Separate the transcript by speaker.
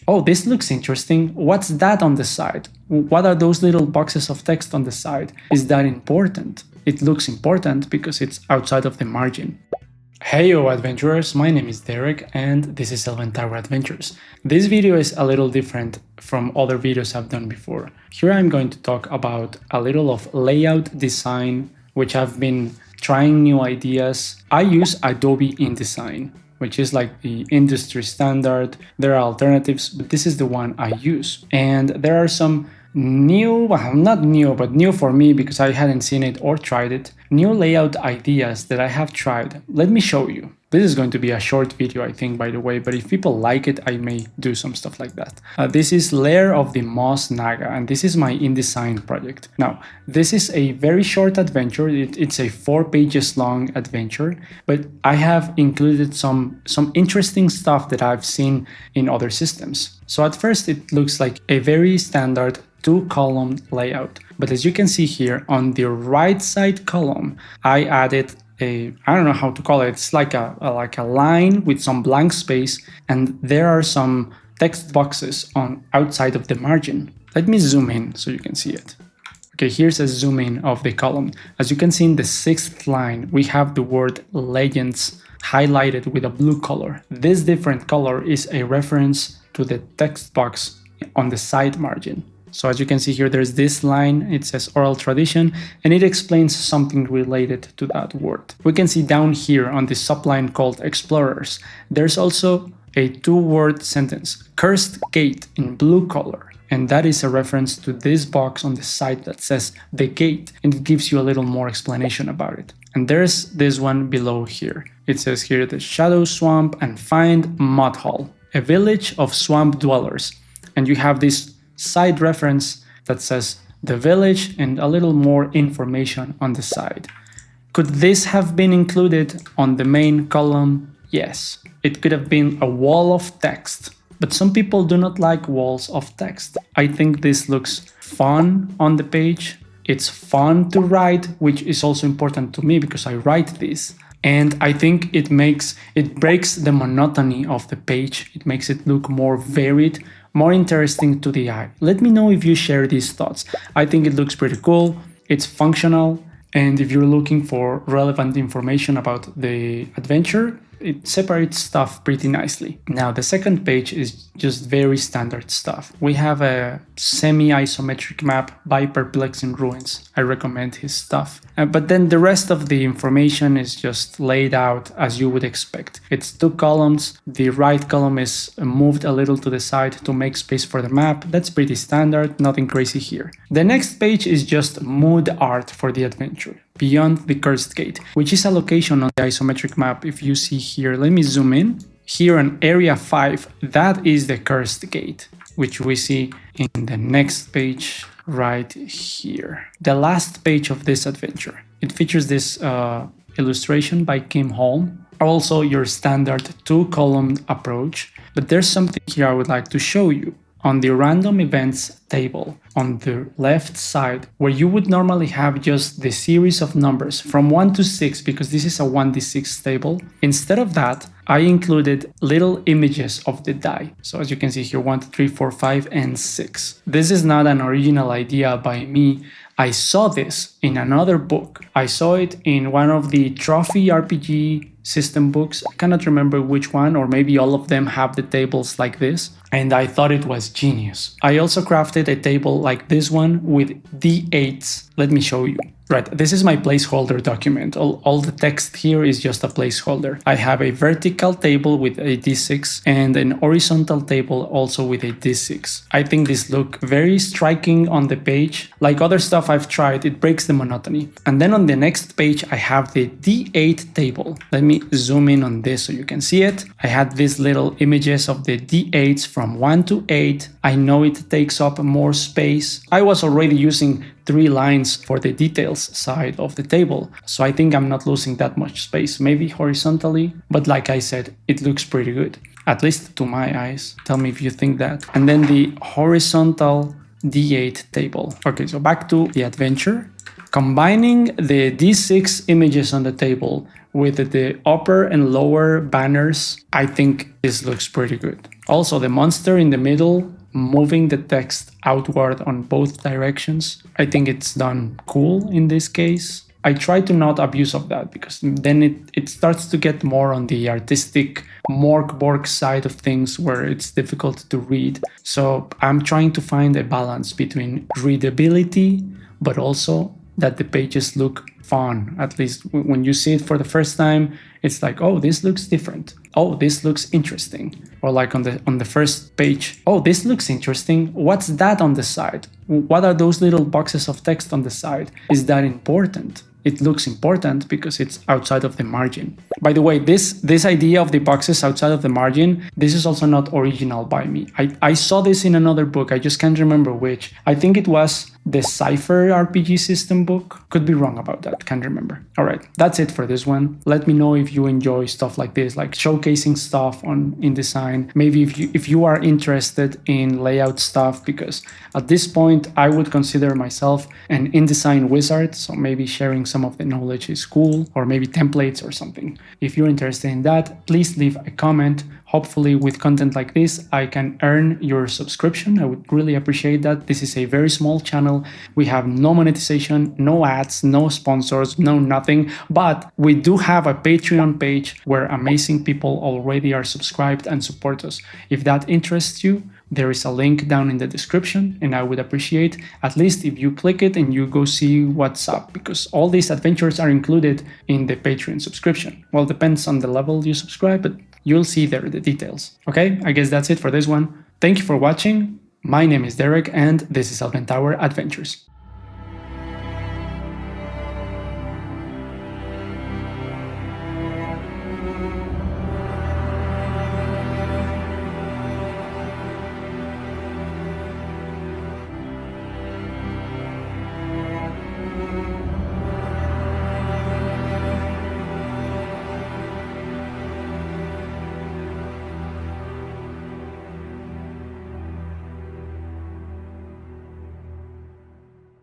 Speaker 1: oh, this looks interesting. What's that on the side? What are those little boxes of text on the side? Is that important? It looks important because it's outside of the margin. Heyo adventurers, my name is Derek and this is Elven Tower Adventures. This video is a little different from other videos I've done before. Here I'm going to talk about a little of layout design, which I've been trying new ideas. I use Adobe Indesign, which is like the industry standard. There are alternatives, but this is the one I use. And there are some new, well, not new, but new for me because I hadn't seen it or tried it, new layout ideas that I have tried. Let me show you. This is going to be a short video, I think, by the way, but if people like it, I may do some stuff like that. This is Lair of the Moss Naga, and this is my Indesign project. Now, this is a very short adventure. It's a 4 pages long adventure, but I have included some interesting stuff that I've seen in other systems. So at first, it looks like a very standard 2-column layout. But as you can see here, on the right side column, I added I don't know how to call it. It's like a line with some blank space, and there are some text boxes on outside of the margin. Let me zoom in so you can see it. Okay, here's a zoom in of the column. As you can see in the 6th line, we have the word Legends highlighted with a blue color. This different color is a reference to the text box on the side margin. So as you can see here, there's this line, it says oral tradition, and it explains something related to that word. We can see down here on the subline called explorers, there's also a 2-word sentence, cursed gate in blue color. And that is a reference to this box on the side that says the gate, and it gives you a little more explanation about it. And there's this one below here. It says here the Shadow Swamp and Find Mud Hall, a village of swamp dwellers. And you have this side reference that says the village and a little more information on the side. Could this have been included on the main column? Yes. It could have been a wall of text, but some people do not like walls of text. I think this looks fun on the page. It's fun to write, which is also important to me because I write this. And I think it breaks the monotony of the page. It makes it look more varied, more interesting to the eye. Let me know if you share these thoughts. I think it looks pretty cool, it's functional, and if you're looking for relevant information about the adventure, it separates stuff pretty nicely. Now, the second page is just very standard stuff. We have a semi-isometric map by Perplexing Ruiz. I recommend his stuff. But then the rest of the information is just laid out as you would expect. It's 2 columns. The right column is moved a little to the side to make space for the map. That's pretty standard, nothing crazy here. The next page is just mood art for the adventure, Beyond the Cursed Gate, which is a location on the isometric map. If you see here, let me zoom in. Here on area 5, that is the Cursed Gate, which we see in the next page right here. The last page of this adventure. It features this illustration by Kim Holm, also your standard 2-column approach, but there's something here I would like to show you. On the random events table on the left side, where you would normally have just the series of numbers from 1 to 6, because this is a 1d6 table, instead of that, I included little images of the die. So as you can see here, 1, 2, 3, 4, 5, and 6. This is not an original idea by me. I saw this in another book. I saw it in one of the Trophy RPG system books. I cannot remember which one, or maybe all of them have the tables like this. And I thought it was genius. I also crafted a table like this one with D8s. Let me show you. Right, this is my placeholder document. All the text here is just a placeholder. I have a vertical table with a D6 and an horizontal table also with a D6. I think this look very striking on the page. Like other stuff I've tried, it breaks the monotony. And then on the next page, I have the D8 table. Let me zoom in on this so you can see it. I had these little images of the D8s from 1 to 8. I know it takes up more space. I was already using 3 lines for the details side of the table, so I think I'm not losing that much space, maybe horizontally, but like I said, it looks pretty good, at least to my eyes. Tell me if you think that. And then the horizontal D8 table. Okay, so back to the adventure. Combining the D6 images on the table with the upper and lower banners, I think this looks pretty good. Also, the monster in the middle moving the text outward on both directions. I think it's done cool in this case. I try to not abuse of that because then it starts to get more on the artistic Morkborg side of things where it's difficult to read. So I'm trying to find a balance between readability, but also that the pages look fun. At least when you see it for the first time, it's like, oh, this looks different. Oh, this looks interesting. Or like on the first page, oh, this looks interesting. What's that on the side? What are those little boxes of text on the side? Is that important? It looks important because it's outside of the margin. By the way, this idea of the boxes outside of the margin, this is also not original by me. I saw this in another book, I just can't remember which. I think it was the Cypher RPG system book. Could be wrong about that, can't remember. All right, that's it for this one. Let me know if you enjoy stuff like this, like showcasing stuff on InDesign. Maybe if you are interested in layout stuff, because at this point I would consider myself an InDesign wizard, so maybe sharing some of the knowledge is cool, or maybe templates or something. If you're interested in that, please leave a comment. Hopefully with content like this, I can earn your subscription. I would really appreciate that. This is a very small channel. We have no monetization, no ads, no sponsors, no nothing. But we do have a Patreon page where amazing people already are subscribed and support us. If that interests you, there is a link down in the description, and I would appreciate at least if you click it and you go see what's up, because all these adventures are included in the Patreon subscription. Well, depends on the level you subscribe, but you'll see there the details. Okay, I guess that's it for this one. Thank you for watching. My name is Derek, and this is Elven Tower Adventures.